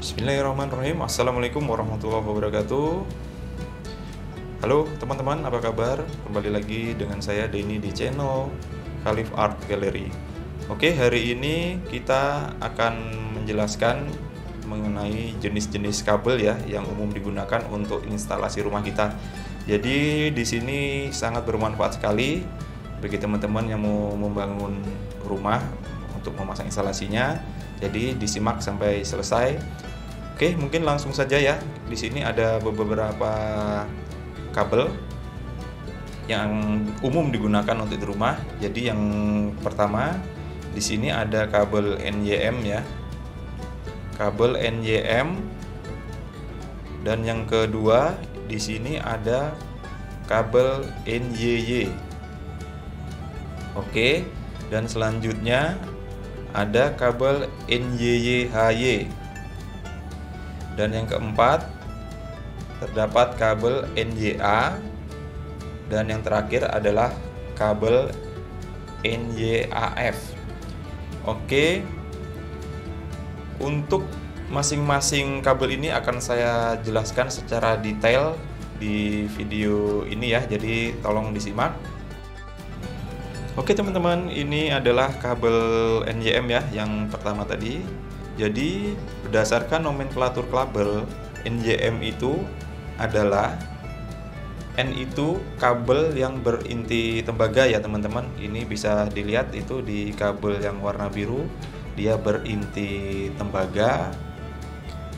Bismillahirrahmanirrahim. Assalamualaikum warahmatullahi wabarakatuh. Halo teman-teman, apa kabar? Kembali lagi dengan saya Denny di channel Khalif Art Gallery. Oke, hari ini kita akan menjelaskan mengenai jenis-jenis kabel ya yang umum digunakan untuk instalasi rumah kita. Jadi di sini sangat bermanfaat sekali bagi teman-teman yang mau membangun rumah untuk memasang instalasinya. Jadi disimak sampai selesai. Oke, mungkin langsung saja ya. Di sini ada beberapa kabel yang umum digunakan untuk di rumah. Jadi yang pertama di sini ada kabel NYM ya. Kabel NYM. Dan yang kedua di sini ada kabel NYY. Oke, dan selanjutnya ada kabel NYYHY. Dan yang keempat terdapat kabel NYA, dan yang terakhir adalah kabel NYAF. Oke, untuk masing-masing kabel ini akan saya jelaskan secara detail di video ini ya, jadi tolong disimak. Oke teman-teman, ini adalah kabel NYM ya, yang pertama tadi. Jadi berdasarkan nomenklatur kabel, NYM itu adalah N itu kabel yang berinti tembaga ya teman-teman. Ini bisa dilihat itu di kabel yang warna biru, dia berinti tembaga.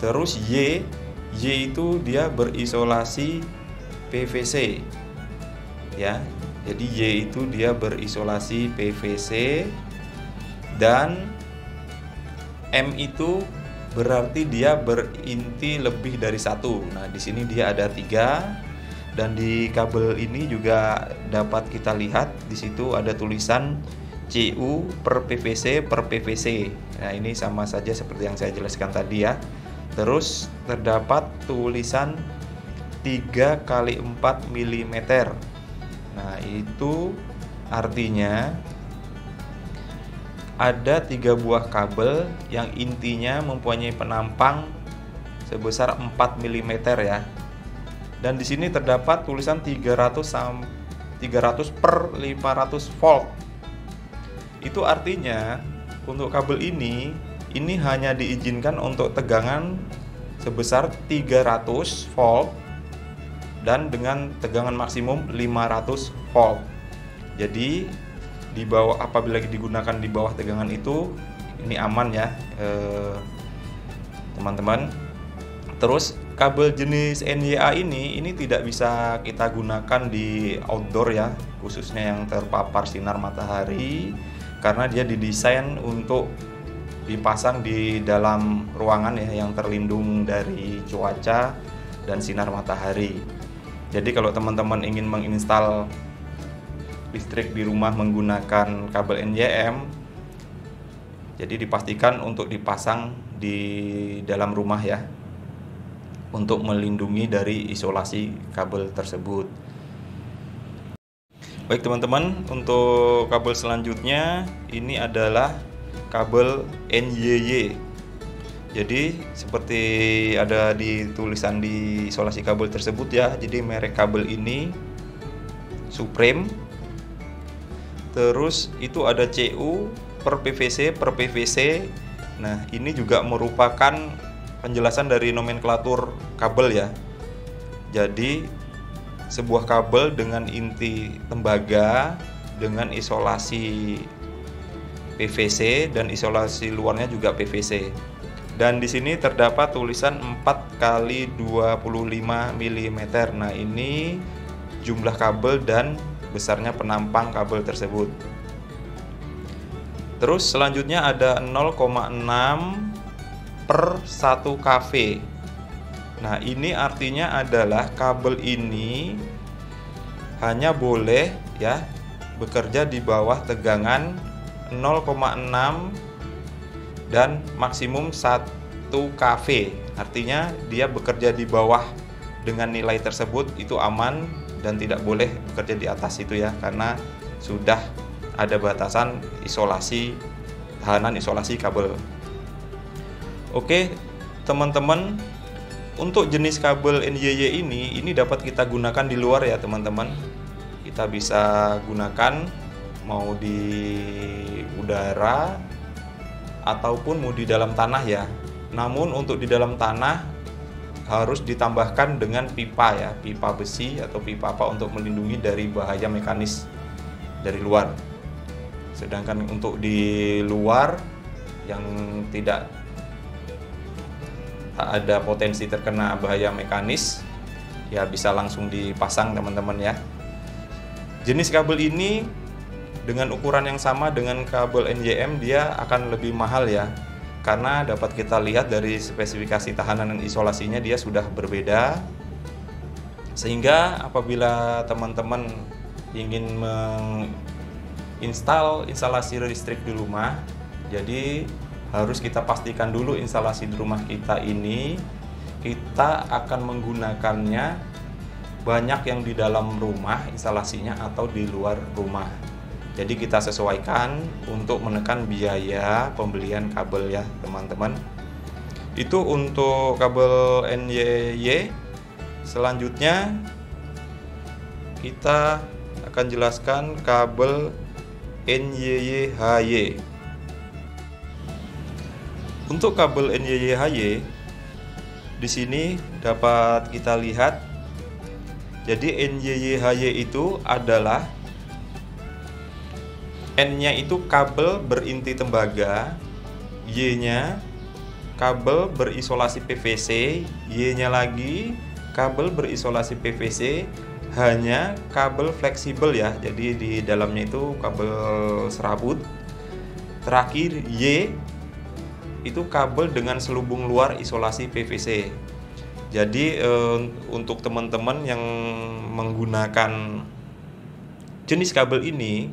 Terus Y itu dia berisolasi PVC ya. Jadi Y itu dia berisolasi PVC. Dan M itu berarti dia berinti lebih dari satu. Nah, di sini dia ada 3, dan di kabel ini juga dapat kita lihat di situ ada tulisan CU per PVC per PVC. Nah, ini sama saja seperti yang saya jelaskan tadi ya. Terus terdapat tulisan 3 kali 4 mm. Nah, itu artinya ada 3 buah kabel yang intinya mempunyai penampang sebesar 4 mm ya. Dan di sini terdapat tulisan 300 per 500 volt. Itu artinya untuk kabel ini hanya diizinkan untuk tegangan sebesar 300 volt dan dengan tegangan maksimum 500 volt. Jadi di bawah, apabila digunakan di bawah tegangan itu ini aman ya teman-teman. Terus kabel jenis NYA ini tidak bisa kita gunakan di outdoor ya, khususnya yang terpapar sinar matahari, karena dia didesain untuk dipasang di dalam ruangan ya yang terlindung dari cuaca dan sinar matahari. Jadi kalau teman-teman ingin menginstal listrik di rumah menggunakan kabel NYM, jadi dipastikan untuk dipasang di dalam rumah ya, untuk melindungi dari isolasi kabel tersebut. Baik teman-teman, untuk kabel selanjutnya ini adalah kabel NYY. Jadi seperti ada di tulisan di isolasi kabel tersebut ya, jadi merek kabel ini Supreme. Terus itu ada CU per PVC per PVC. Nah, ini juga merupakan penjelasan dari nomenklatur kabel ya. Jadi sebuah kabel dengan inti tembaga dengan isolasi PVC dan isolasi luarnya juga PVC. Dan di sini terdapat tulisan 4 kali 25 mm. Nah, ini jumlah kabel dan besarnya penampang kabel tersebut. Terus selanjutnya ada 0,6 per 1 kV. Nah, ini artinya adalah kabel ini hanya boleh ya bekerja di bawah tegangan 0,6 dan maksimum 1 kV. Artinya dia bekerja di bawah dengan nilai tersebut itu aman, dan tidak boleh bekerja di atas itu ya, karena sudah ada batasan isolasi, tahanan isolasi kabel. Oke, teman-teman, untuk jenis kabel NYY ini dapat kita gunakan di luar ya teman-teman. Kita bisa gunakan mau di udara ataupun mau di dalam tanah ya. Namun untuk di dalam tanah harus ditambahkan dengan pipa ya, pipa besi atau pipa apa untuk melindungi dari bahaya mekanis dari luar. Sedangkan untuk di luar yang tidak ada potensi terkena bahaya mekanis ya bisa langsung dipasang teman-teman ya. Jenis kabel ini dengan ukuran yang sama dengan kabel NYM dia akan lebih mahal ya, karena dapat kita lihat dari spesifikasi tahanan dan isolasinya dia sudah berbeda, sehingga apabila teman-teman ingin menginstal instalasi listrik di rumah, jadi harus kita pastikan dulu instalasi di rumah kita ini kita akan menggunakannya banyak yang di dalam rumah instalasinya atau di luar rumah. Jadi kita sesuaikan untuk menekan biaya pembelian kabel ya teman-teman. Itu untuk kabel NYY. Selanjutnya kita akan jelaskan kabel NYY-HY. Untuk kabel NYY-HY di sini dapat kita lihat. Jadi NYY-HY itu adalah N-nya itu kabel berinti tembaga, Y-nya kabel berisolasi PVC, Y-nya lagi kabel berisolasi PVC, H-nya kabel fleksibel ya. Jadi di dalamnya itu kabel serabut. Terakhir Y itu kabel dengan selubung luar isolasi PVC. Jadi untuk teman-teman yang menggunakan jenis kabel ini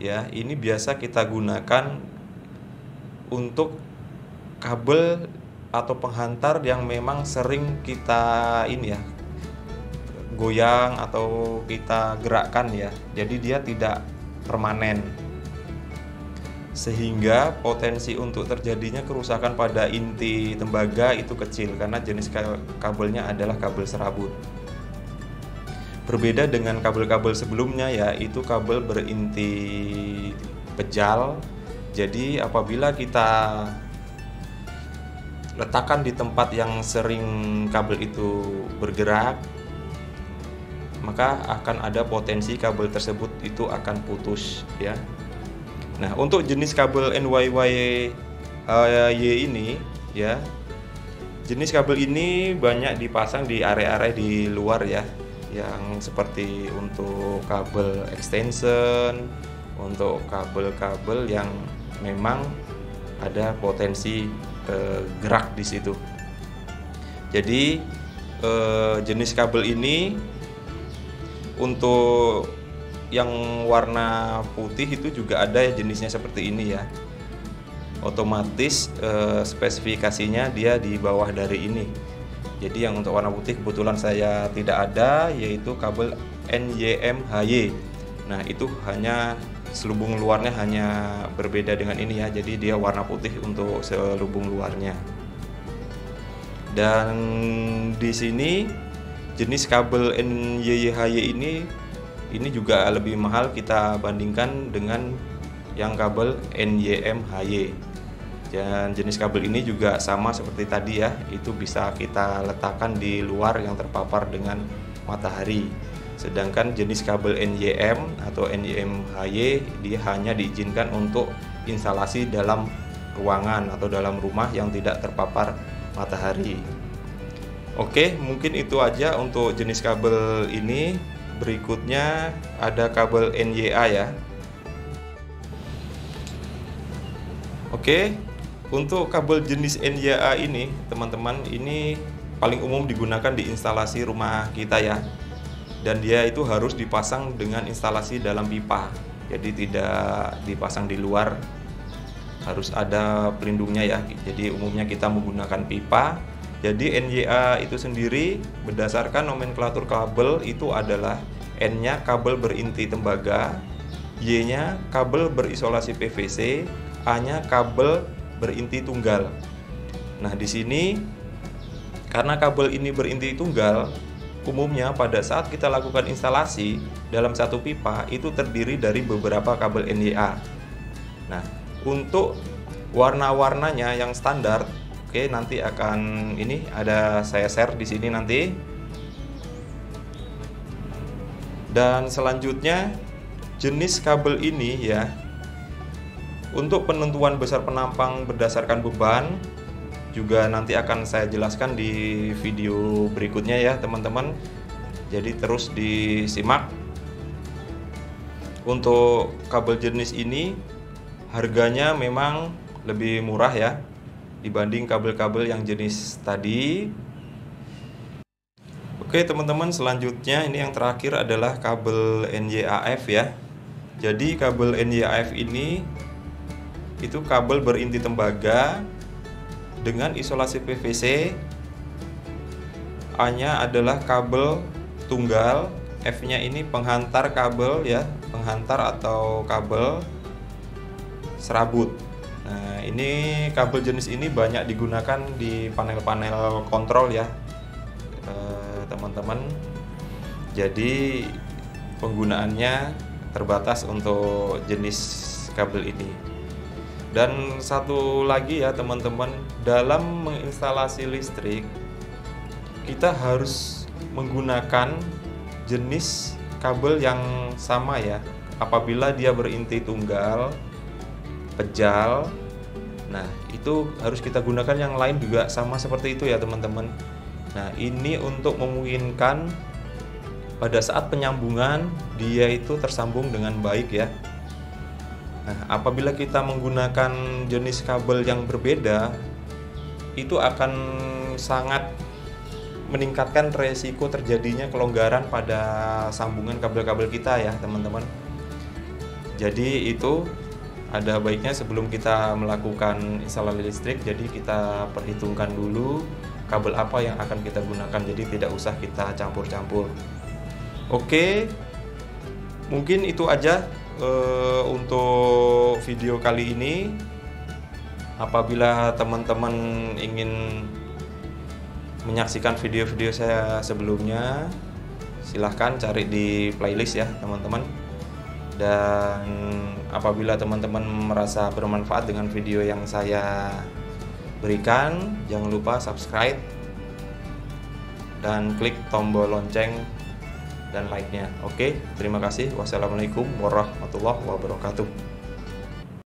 ya, ini biasa kita gunakan untuk kabel atau penghantar yang memang sering kita ini ya goyang atau kita gerakkan ya. Jadi dia tidak permanen, sehingga potensi untuk terjadinya kerusakan pada inti tembaga itu kecil karena jenis kabelnya adalah kabel serabut. Berbeda dengan kabel-kabel sebelumnya yaitu kabel berinti pejal. Jadi apabila kita letakkan di tempat yang sering kabel itu bergerak, maka akan ada potensi kabel tersebut itu akan putus ya. Nah, untuk jenis kabel NYY ini ya, jenis kabel ini banyak dipasang di area-area di luar ya, yang seperti untuk kabel extension, untuk kabel-kabel yang memang ada potensi gerak di situ. Jadi jenis kabel ini untuk yang warna putih itu juga ada ya, jenisnya seperti ini ya. Otomatis spesifikasinya dia di bawah dari ini. Jadi yang untuk warna putih kebetulan saya tidak ada, yaitu kabel NYM-HY. Nah itu hanya selubung luarnya hanya berbeda dengan ini ya. Jadi dia warna putih untuk selubung luarnya. Dan di sini jenis kabel NYY-HY ini juga lebih mahal kita bandingkan dengan yang kabel NYM-HY. Dan jenis kabel ini juga sama seperti tadi ya, itu bisa kita letakkan di luar yang terpapar dengan matahari. Sedangkan jenis kabel NYM atau NYM-HY dia hanya diizinkan untuk instalasi dalam ruangan atau dalam rumah yang tidak terpapar matahari. Oke, mungkin itu aja untuk jenis kabel ini. Berikutnya ada kabel NYA ya. Oke, untuk kabel jenis NYA ini teman-teman, ini paling umum digunakan di instalasi rumah kita ya. Dan dia itu harus dipasang dengan instalasi dalam pipa. Jadi tidak dipasang di luar, harus ada pelindungnya ya. Jadi umumnya kita menggunakan pipa. Jadi NYA itu sendiri berdasarkan nomenklatur kabel itu adalah N-nya kabel berinti tembaga, Y-nya kabel berisolasi PVC, A-nya kabel berinti tunggal. Nah, di sini Karena kabel ini berinti tunggal, umumnya pada saat kita lakukan instalasi dalam satu pipa itu terdiri dari beberapa kabel NYA. Nah, untuk warna-warnanya yang standar, oke, nanti akan ini ada saya share di sini nanti. Dan selanjutnya jenis kabel ini ya, untuk penentuan besar penampang berdasarkan beban juga nanti akan saya jelaskan di video berikutnya ya teman-teman. Jadi terus disimak. Untuk kabel jenis ini harganya memang lebih murah ya dibanding kabel-kabel yang jenis tadi. Oke teman-teman, selanjutnya ini yang terakhir adalah kabel NYAF ya. Jadi kabel NYAF ini itu kabel berinti tembaga dengan isolasi PVC. A-nya adalah kabel tunggal, F-nya ini penghantar kabel ya, penghantar atau kabel serabut. Nah, ini kabel jenis ini banyak digunakan di panel-panel kontrol ya, teman-teman. Jadi penggunaannya terbatas untuk jenis kabel ini. Dan satu lagi ya teman-teman, dalam menginstalasi listrik kita harus menggunakan jenis kabel yang sama ya. Apabila dia berinti tunggal, pejal, nah itu harus kita gunakan yang lain juga sama seperti itu ya teman-teman. Nah, ini untuk memungkinkan pada saat penyambungan dia itu tersambung dengan baik ya. Nah, apabila kita menggunakan jenis kabel yang berbeda, itu akan sangat meningkatkan resiko terjadinya kelonggaran pada sambungan kabel-kabel kita ya teman-teman. Jadi itu ada baiknya sebelum kita melakukan instalasi listrik, jadi kita perhitungkan dulu kabel apa yang akan kita gunakan, jadi tidak usah kita campur-campur. Oke, mungkin itu aja untuk video kali ini. Apabila teman-teman ingin menyaksikan video-video saya sebelumnya, silahkan cari di playlist ya teman-teman. Dan apabila teman-teman merasa bermanfaat dengan video yang saya berikan, jangan lupa subscribe dan klik tombol lonceng dan like-nya. Oke, terima kasih. Wassalamualaikum warahmatullahi wabarakatuh.